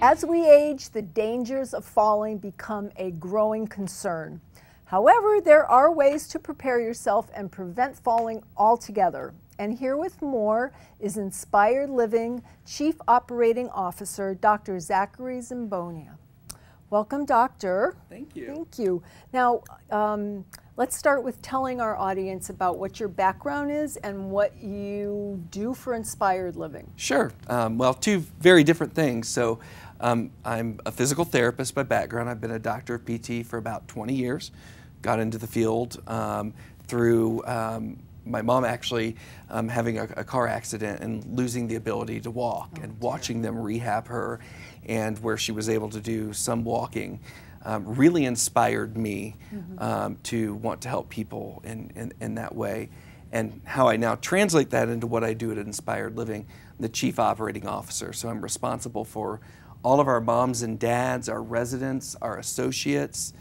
As we age, the dangers of falling become a growing concern. However, there are ways to prepare yourself and prevent falling altogether. And here with more is Inspired Living Chief Operating Officer, Dr. Zachary Zimbonia. Welcome, Doctor. Thank you. Thank you. Now, let's start with telling our audience about what your background is and what you do for Inspired Living. Sure. Well, two very different things. So I'm a physical therapist by background. I've been a doctor of PT for about 20 years. Got into the field through my mom actually having a car accident and losing the ability to walk, and watching them rehab her, and where she was able to do some walking really inspired me to want to help people in that way. And how I now translate that into what I do at Inspired Living, the Chief Operating Officer. So I'm responsible for all of our moms and dads, our residents, our associates,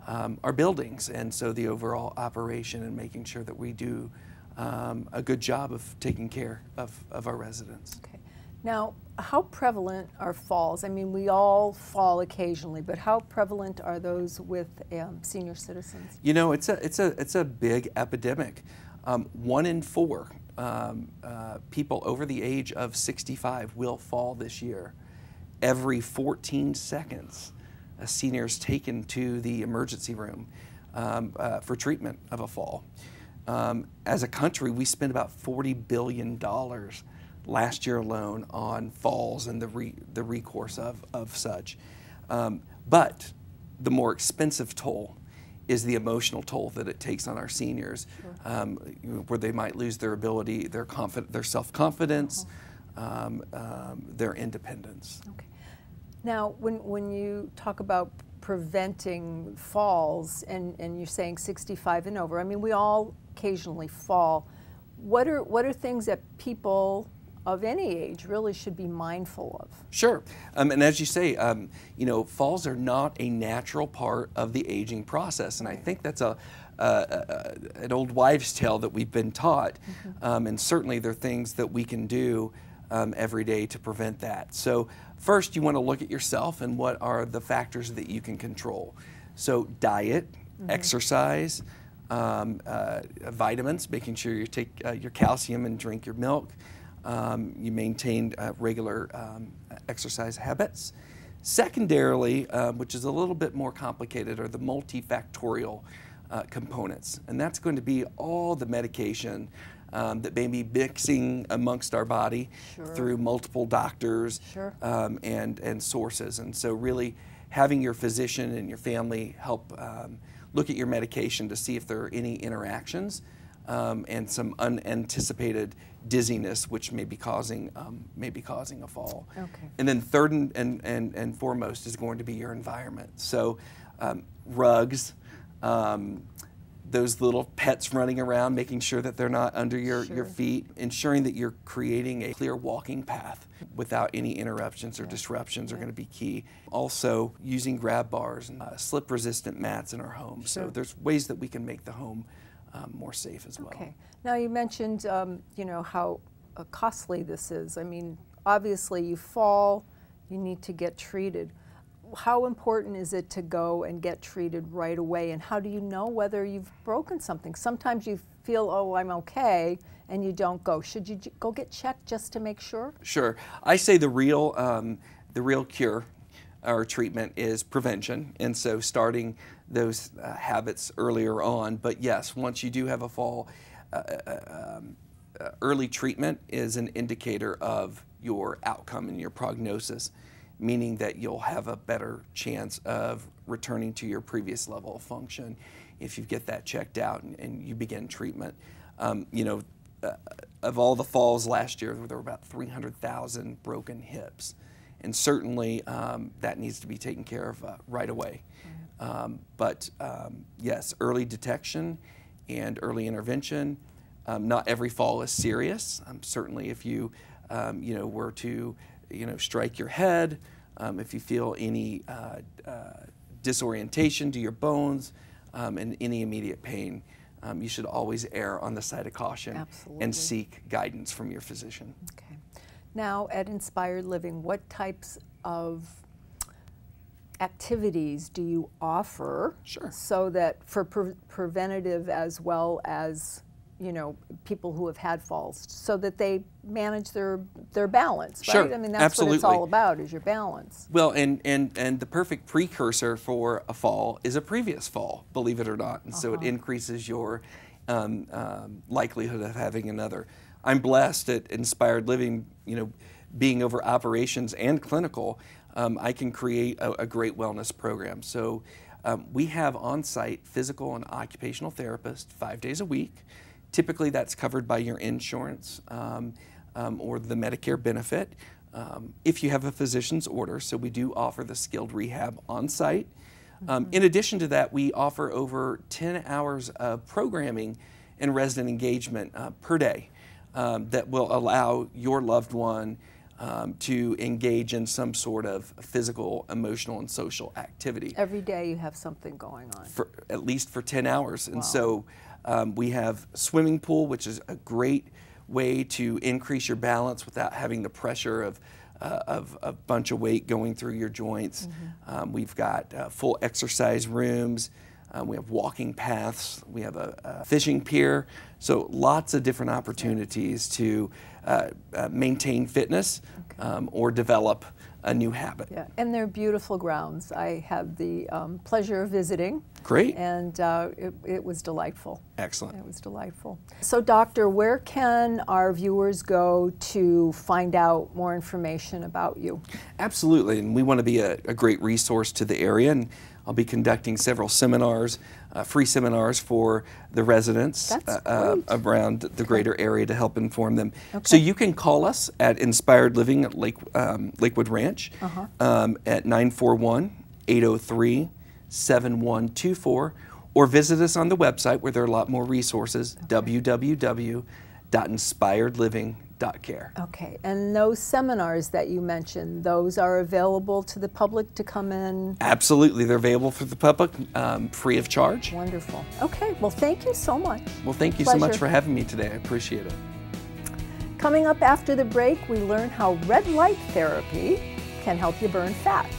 our buildings, and so the overall operation and making sure that we do a good job of taking care of our residents. Okay. Now, how prevalent are falls? I mean, we all fall occasionally, but how prevalent are those with senior citizens? You know, it's a big epidemic. 1 in 4 people over the age of 65 will fall this year. Every 14 seconds, a senior is taken to the emergency room for treatment of a fall. As a country, we spent about $40 billion last year alone on falls and the recourse of such. But the more expensive toll is the emotional toll that it takes on our seniors, where they might lose their ability, their self-confidence, their independence. Okay. Now, when you talk about preventing falls, and you're saying 65 and over, I mean, we all occasionally fall. What are things that people of any age really should be mindful of? Sure. And as you say, you know, falls are not a natural part of the aging process. And I think that's an old wives' tale that we've been taught. And certainly there are things that we can do every day to prevent that. So first, you want to look at yourself and what are the factors that you can control. So diet, exercise, vitamins, making sure you take your calcium and drink your milk. You maintain regular exercise habits. Secondarily, which is a little bit more complicated, are the multifactorial components. And that's going to be all the medication that may be mixing amongst our body through multiple doctors and sources. And so really having your physician and your family help look at your medication to see if there are any interactions and some unanticipated dizziness, which may be causing a fall. Okay. And then third and foremost is going to be your environment. So rugs, those little pets running around, making sure that they're not under your feet, ensuring that you're creating a clear walking path without any interruptions or disruptions are going to be key. Also, using grab bars and slip-resistant mats in our home. So there's ways that we can make the home more safe as well. Okay. Now you mentioned, you know, how costly this is. I mean, obviously you fall, you need to get treated. How important is it to go and get treated right away, and how do you know whether you've broken something? Sometimes you feel, oh, I'm okay, and you don't go. Should you go get checked just to make sure? Sure. I say the real cure or treatment is prevention, and so starting those habits earlier on. But yes, once you do have a fall, early treatment is an indicator of your outcome and your prognosis, meaning that you'll have a better chance of returning to your previous level of function if you get that checked out and you begin treatment. You know, of all the falls last year, there were about 300,000 broken hips. And certainly that needs to be taken care of right away. But yes, early detection and early intervention. Not every fall is serious. Certainly if you, you know, were to strike your head, if you feel any disorientation to your bones and any immediate pain, you should always err on the side of caution and seek guidance from your physician. Okay. Now at Inspired Living, what types of activities do you offer? Sure. So that for preventative as well as, you know, people who have had falls, so that they manage their balance, right? Sure, I mean, that's absolutely. what it's all about, is your balance. Well, and the perfect precursor for a fall is a previous fall, believe it or not, and so it increases your likelihood of having another. I'm blessed at Inspired Living, you know, being over operations and clinical, I can create a great wellness program. So we have on-site physical and occupational therapists 5 days a week. Typically that's covered by your insurance or the Medicare benefit if you have a physician's order. So we do offer the skilled rehab on-site. In addition to that, we offer over 10 hours of programming and resident engagement per day that will allow your loved one to engage in some sort of physical, emotional, and social activity. Every day you have something going on. At least for 10 hours. And so we have swimming pool, which is a great way to increase your balance without having the pressure of a bunch of weight going through your joints. We've got full exercise rooms. We have walking paths. We have a fishing pier. So lots of different opportunities to maintain fitness or develop a new habit. Yeah, and they're beautiful grounds. I had the pleasure of visiting. Great. And it was delightful. Excellent. It was delightful. So, Doctor, where can our viewers go to find out more information about you? Absolutely, and we want to be a great resource to the area, and I'll be conducting several seminars, free seminars for the residents around the greater area to help inform them. Okay. So you can call us at Inspired Living at Lakewood Ranch at 941-803-7124, or visit us on the website where there are a lot more resources, www.inspiredliving.care. Okay, and those seminars that you mentioned, those are available to the public to come in? Absolutely, they're available for the public, free of charge. Wonderful. Okay, well, thank you so much. Well, thank you so much for having me today. I appreciate it. Coming up after the break, we learn how red light therapy can help you burn fat.